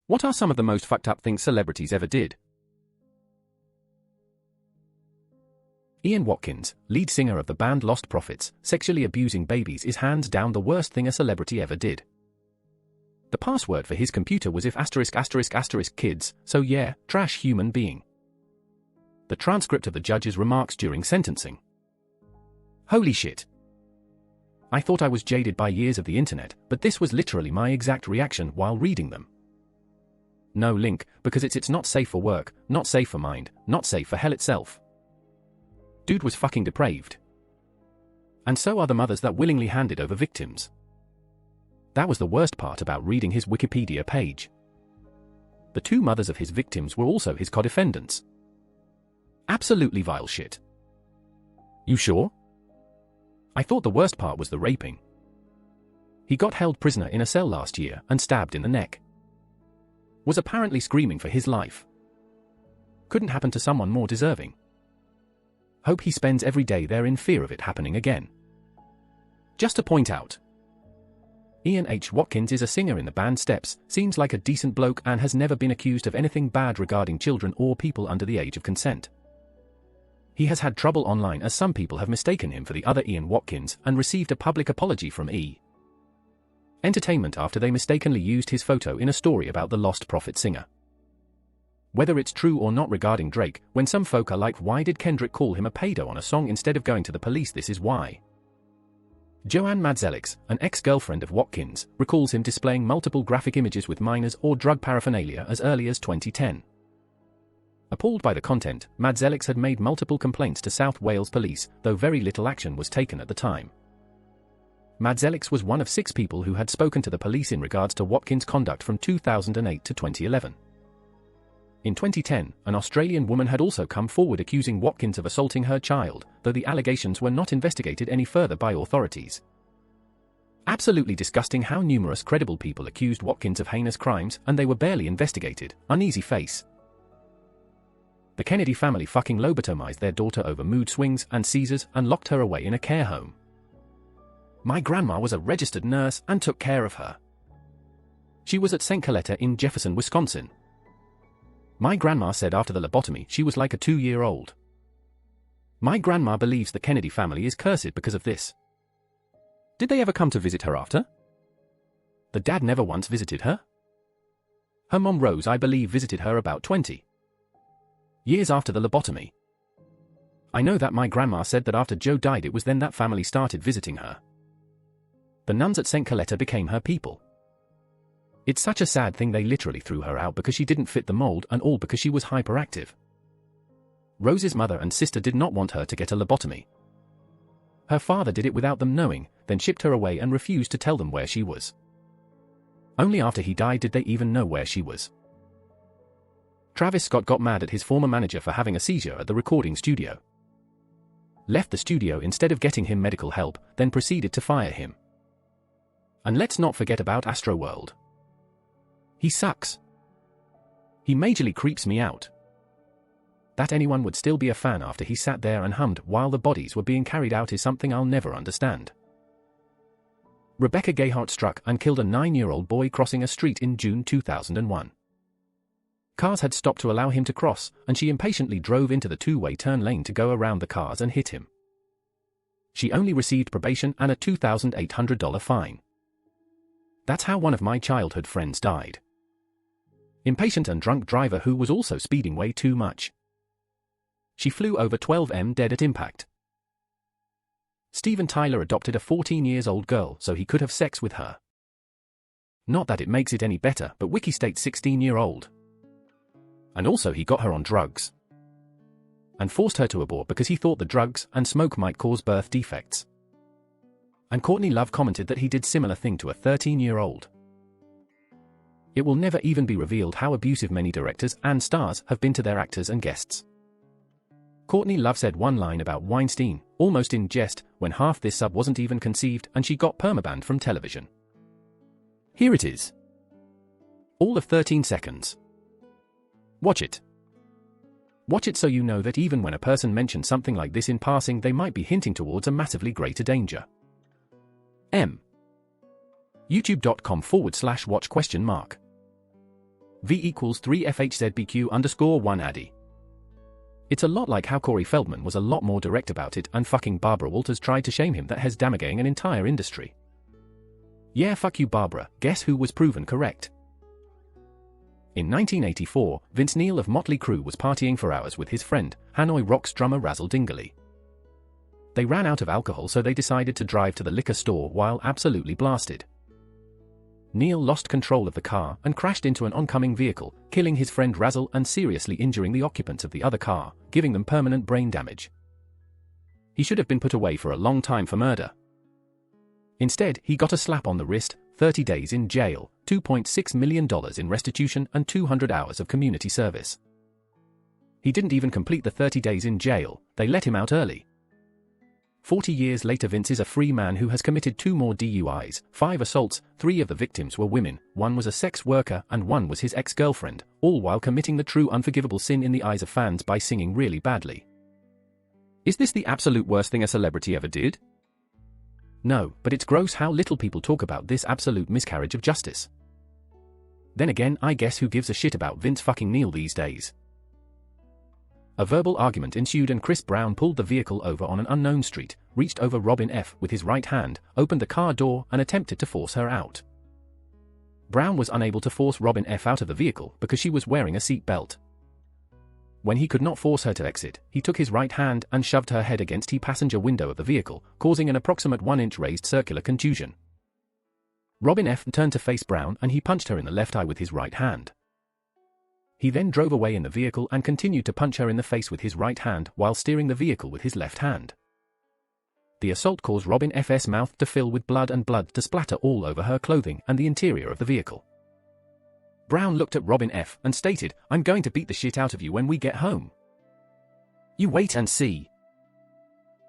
What are some of the most fucked up things celebrities ever did? Ian Watkins, lead singer of the band Lost Prophets, sexually abusing babies is hands down the worst thing a celebrity ever did. The password for his computer was if ***** kids, so yeah, trash human being. The transcript of the judge's remarks during sentencing. Holy shit. I thought I was jaded by years of the internet, but this was literally my exact reaction while reading them. No link, because it's not safe for work, not safe for mind, not safe for hell itself. Dude was fucking depraved. And so are the mothers that willingly handed over victims. That was the worst part about reading his Wikipedia page. The two mothers of his victims were also his co-defendants. Absolutely vile shit. You sure? I thought the worst part was the raping. He got held prisoner in a cell last year and stabbed in the neck. Was apparently screaming for his life. Couldn't happen to someone more deserving. Hope he spends every day there in fear of it happening again. Just to point out, Ian H. Watkins is a singer in the band Steps, seems like a decent bloke and has never been accused of anything bad regarding children or people under the age of consent. He has had trouble online as some people have mistaken him for the other Ian Watkins and received a public apology from E! Entertainment after they mistakenly used his photo in a story about the Lost Prophet singer. Whether it's true or not regarding Drake, when some folk are like, why did Kendrick call him a pedo on a song instead of going to the police? This is why. Joanne Madzelix, an ex-girlfriend of Watkins, recalls him displaying multiple graphic images with minors or drug paraphernalia as early as 2010. Appalled by the content, Madzelix had made multiple complaints to South Wales police, though very little action was taken at the time. Madzelix was one of 6 people who had spoken to the police in regards to Watkins' conduct from 2008 to 2011. In 2010, an Australian woman had also come forward accusing Watkins of assaulting her child, though the allegations were not investigated any further by authorities. Absolutely disgusting how numerous credible people accused Watkins of heinous crimes and they were barely investigated. Uneasy face. The Kennedy family fucking lobotomized their daughter over mood swings and seizures and locked her away in a care home. My grandma was a registered nurse and took care of her. She was at St. Coletta in Jefferson, Wisconsin. My grandma said after the lobotomy she was like a 2-year-old. My grandma believes the Kennedy family is cursed because of this. Did they ever come to visit her after? The dad never once visited her. Her mom Rose, I believe, visited her about 20 years after the lobotomy. I know that my grandma said that after Joe died it was then that family started visiting her. The nuns at St. Coletta became her people. It's such a sad thing they literally threw her out because she didn't fit the mold and all because she was hyperactive. Rose's mother and sister did not want her to get a lobotomy. Her father did it without them knowing, then shipped her away and refused to tell them where she was. Only after he died did they even know where she was. Travis Scott got mad at his former manager for having a seizure at the recording studio. Left the studio instead of getting him medical help, then proceeded to fire him. And let's not forget about Astroworld. He sucks. He majorly creeps me out. That anyone would still be a fan after he sat there and hummed while the bodies were being carried out is something I'll never understand. Rebecca Gayheart struck and killed a 9-year-old boy crossing a street in June 2001. Cars had stopped to allow him to cross, and she impatiently drove into the 2-way turn lane to go around the cars and hit him. She only received probation and a $2,800 fine. That's how one of my childhood friends died. Impatient and drunk driver who was also speeding way too much. She flew over 12 dead at impact. Steven Tyler adopted a 14-year-old girl so he could have sex with her. Not that it makes it any better, but Wiki states 16-year-old. And also he got her on drugs. And forced her to abort because he thought the drugs and smoke might cause birth defects. And Courtney Love commented that he did similar thing to a 13-year-old. It will never even be revealed how abusive many directors and stars have been to their actors and guests. Courtney Love said one line about Weinstein, almost in jest, when half this sub wasn't even conceived and she got permabanned from television. Here it is. All of 13 seconds. Watch it. Watch it so you know that even when a person mentions something like this in passing they might be hinting towards a massively greater danger. youtube.com/watch ? V equals 3FHZBQ_1 Addy. It's a lot like how Corey Feldman was a lot more direct about it and fucking Barbara Walters tried to shame him that has damaging an entire industry. Yeah, fuck you Barbara, guess who was proven correct? In 1984, Vince Neil of Motley Crue was partying for hours with his friend, Hanoi Rocks drummer Razzle Dingley. They ran out of alcohol so they decided to drive to the liquor store while absolutely blasted. Neil lost control of the car and crashed into an oncoming vehicle, killing his friend Razzle and seriously injuring the occupants of the other car, giving them permanent brain damage. He should have been put away for a long time for murder. Instead, he got a slap on the wrist, 30 days in jail, $2.6 million in restitution and 200 hours of community service. He didn't even complete the 30 days in jail, they let him out early. 40 years later Vince is a free man who has committed 2 more DUIs, 5 assaults, 3 of the victims were women, 1 was a sex worker and 1 was his ex-girlfriend, all while committing the true unforgivable sin in the eyes of fans by singing really badly. Is this the absolute worst thing a celebrity ever did? No, but it's gross how little people talk about this absolute miscarriage of justice. Then again, I guess who gives a shit about Vince fucking Neil these days? A verbal argument ensued and Chris Brown pulled the vehicle over on an unknown street, reached over Robin F. with his right hand, opened the car door and attempted to force her out. Brown was unable to force Robin F. out of the vehicle because she was wearing a seat belt. When he could not force her to exit, he took his right hand and shoved her head against the passenger window of the vehicle, causing an approximate 1-inch raised circular contusion. Robin F. turned to face Brown and he punched her in the left eye with his right hand. He then drove away in the vehicle and continued to punch her in the face with his right hand while steering the vehicle with his left hand. The assault caused Robin F.'s mouth to fill with blood and blood to splatter all over her clothing and the interior of the vehicle. Brown looked at Robin F. and stated, "I'm going to beat the shit out of you when we get home. You wait and see."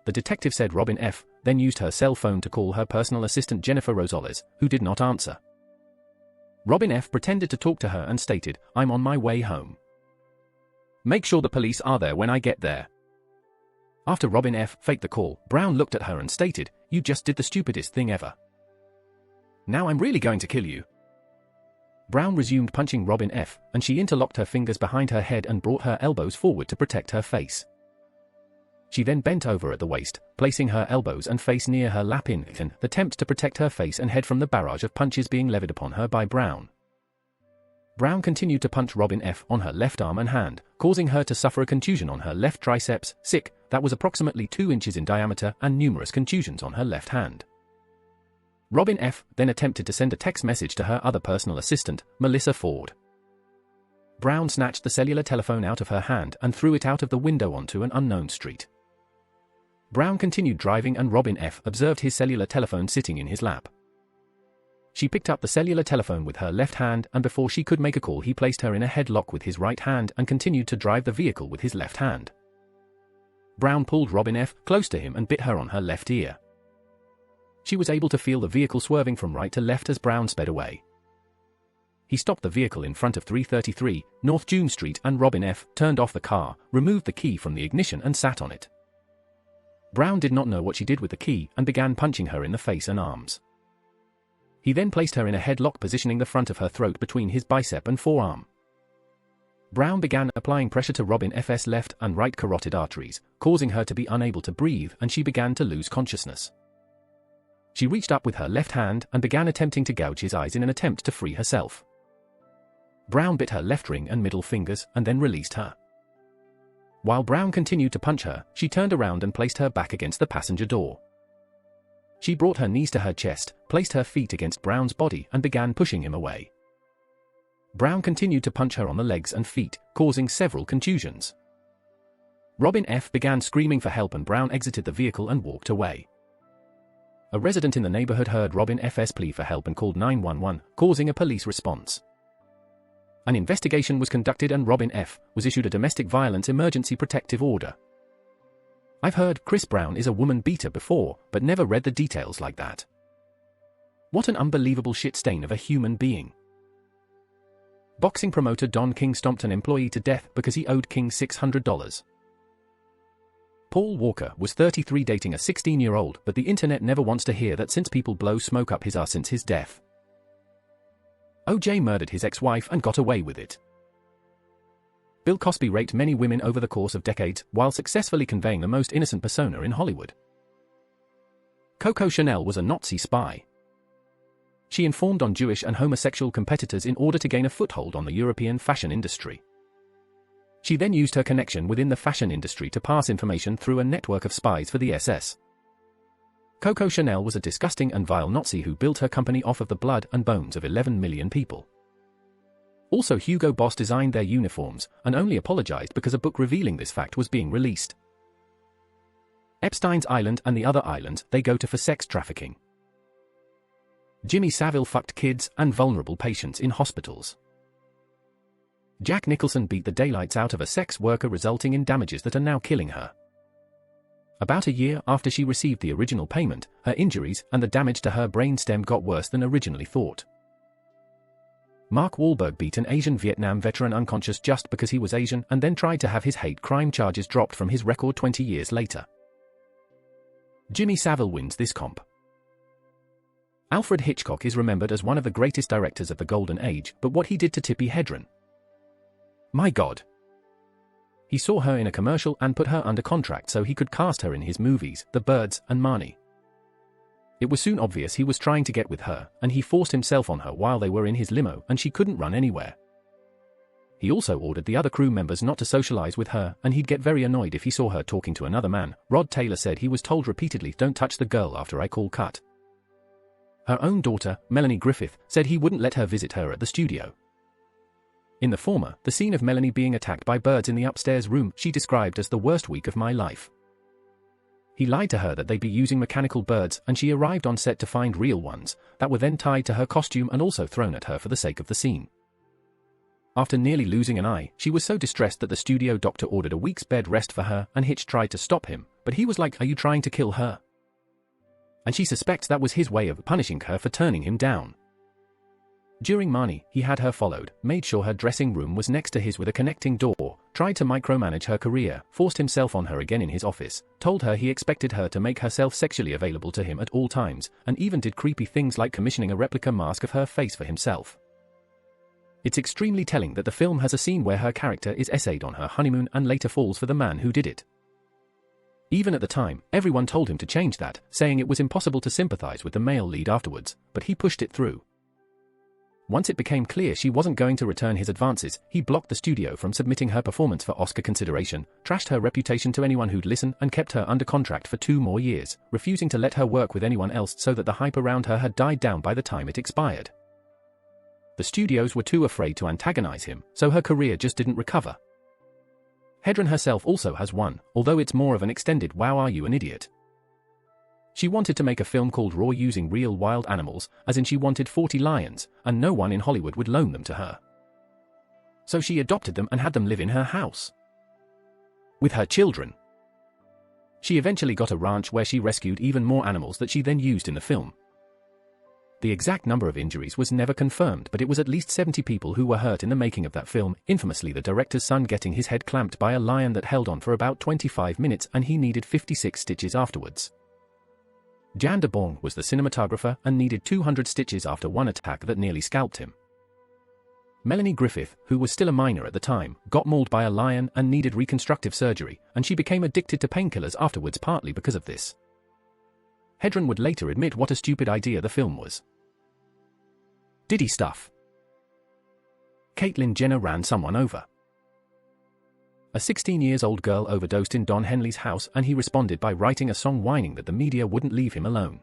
The detective said Robin F. then used her cell phone to call her personal assistant Jennifer Rosales, who did not answer. Robin F. pretended to talk to her and stated, "I'm on my way home. Make sure the police are there when I get there." After Robin F. faked the call, Brown looked at her and stated, "You just did the stupidest thing ever. Now I'm really going to kill you." Brown resumed punching Robin F., and she interlocked her fingers behind her head and brought her elbows forward to protect her face. She then bent over at the waist, placing her elbows and face near her lap in an attempt to protect her face and head from the barrage of punches being levied upon her by Brown. Brown continued to punch Robin F. on her left arm and hand, causing her to suffer a contusion on her left triceps, that was approximately 2 inches in diameter and numerous contusions on her left hand. Robin F. then attempted to send a text message to her other personal assistant, Melissa Ford. Brown snatched the cellular telephone out of her hand and threw it out of the window onto an unknown street. Brown continued driving and Robin F. observed his cellular telephone sitting in his lap. She picked up the cellular telephone with her left hand and before she could make a call he placed her in a headlock with his right hand and continued to drive the vehicle with his left hand. Brown pulled Robin F. close to him and bit her on her left ear. She was able to feel the vehicle swerving from right to left as Brown sped away. He stopped the vehicle in front of 333 North June Street and Robin F. turned off the car, removed the key from the ignition and sat on it. Brown did not know what she did with the key and began punching her in the face and arms. He then placed her in a headlock positioning the front of her throat between his bicep and forearm. Brown began applying pressure to Robin F.'s left and right carotid arteries, causing her to be unable to breathe and she began to lose consciousness. She reached up with her left hand and began attempting to gouge his eyes in an attempt to free herself. Brown bit her left ring and middle fingers and then released her. While Brown continued to punch her, she turned around and placed her back against the passenger door. She brought her knees to her chest, placed her feet against Brown's body and began pushing him away. Brown continued to punch her on the legs and feet, causing several contusions. Robin F. began screaming for help and Brown exited the vehicle and walked away. A resident in the neighborhood heard Robin F.'s plea for help and called 911, causing a police response. An investigation was conducted and Robin F. was issued a domestic violence emergency protective order. I've heard Chris Brown is a woman beater before, but never read the details like that. What an unbelievable shit stain of a human being. Boxing promoter Don King stomped an employee to death because he owed King $600. Paul Walker was 33 dating a 16-year-old, but the internet never wants to hear that since people blow smoke up his ass since his death. O.J. murdered his ex-wife and got away with it. Bill Cosby raped many women over the course of decades while successfully conveying the most innocent persona in Hollywood. Coco Chanel was a Nazi spy. She informed on Jewish and homosexual competitors in order to gain a foothold on the European fashion industry. She then used her connection within the fashion industry to pass information through a network of spies for the SS. Coco Chanel was a disgusting and vile Nazi who built her company off of the blood and bones of 11 million people. Also, Hugo Boss designed their uniforms and only apologized because a book revealing this fact was being released. Epstein's Island and the other islands they go to for sex trafficking. Jimmy Savile fucked kids and vulnerable patients in hospitals. Jack Nicholson beat the daylights out of a sex worker, resulting in damages that are now killing her. About a year after she received the original payment, her injuries and the damage to her brainstem got worse than originally thought. Mark Wahlberg beat an Asian Vietnam veteran unconscious just because he was Asian and then tried to have his hate crime charges dropped from his record 20 years later. Jimmy Savile wins this comp. Alfred Hitchcock is remembered as one of the greatest directors of the Golden Age, but what he did to Tippi Hedren. My God. He saw her in a commercial and put her under contract so he could cast her in his movies, The Birds and Marnie. It was soon obvious he was trying to get with her, and he forced himself on her while they were in his limo and she couldn't run anywhere. He also ordered the other crew members not to socialize with her, and he'd get very annoyed if he saw her talking to another man. Rod Taylor said he was told repeatedly, "Don't touch the girl after I call cut." Her own daughter, Melanie Griffith, said he wouldn't let her visit her at the studio. In the former, the scene of Melanie being attacked by birds in the upstairs room she described as the worst week of my life. He lied to her that they'd be using mechanical birds, and she arrived on set to find real ones that were then tied to her costume and also thrown at her for the sake of the scene. After nearly losing an eye, she was so distressed that the studio doctor ordered a week's bed rest for her, and Hitch tried to stop him, but he was like, "Are you trying to kill her?" And she suspects that was his way of punishing her for turning him down. During Marnie, he had her followed, made sure her dressing room was next to his with a connecting door, tried to micromanage her career, forced himself on her again in his office, told her he expected her to make herself sexually available to him at all times, and even did creepy things like commissioning a replica mask of her face for himself. It's extremely telling that the film has a scene where her character is essayed on her honeymoon and later falls for the man who did it. Even at the time, everyone told him to change that, saying it was impossible to sympathize with the male lead afterwards, but he pushed it through. Once it became clear she wasn't going to return his advances, he blocked the studio from submitting her performance for Oscar consideration, trashed her reputation to anyone who'd listen, and kept her under contract for 2 more years, refusing to let her work with anyone else so that the hype around her had died down by the time it expired. The studios were too afraid to antagonize him, so her career just didn't recover. Hedren herself also has one, although it's more of an extended "Wow, are you an idiot?" She wanted to make a film called Raw using real wild animals, as in she wanted 40 lions, and no one in Hollywood would loan them to her. So she adopted them and had them live in her house with her children. She eventually got a ranch where she rescued even more animals that she then used in the film. The exact number of injuries was never confirmed, but it was at least 70 people who were hurt in the making of that film, infamously the director's son getting his head clamped by a lion that held on for about 25 minutes and he needed 56 stitches afterwards. Jan de Bong was the cinematographer and needed 200 stitches after one attack that nearly scalped him. Melanie Griffith, who was still a minor at the time, got mauled by a lion and needed reconstructive surgery, and she became addicted to painkillers afterwards partly because of this. Hedren would later admit what a stupid idea the film was. Diddy stuff. Caitlyn Jenner ran someone over. A 16-year-old girl overdosed in Don Henley's house and he responded by writing a song whining that the media wouldn't leave him alone.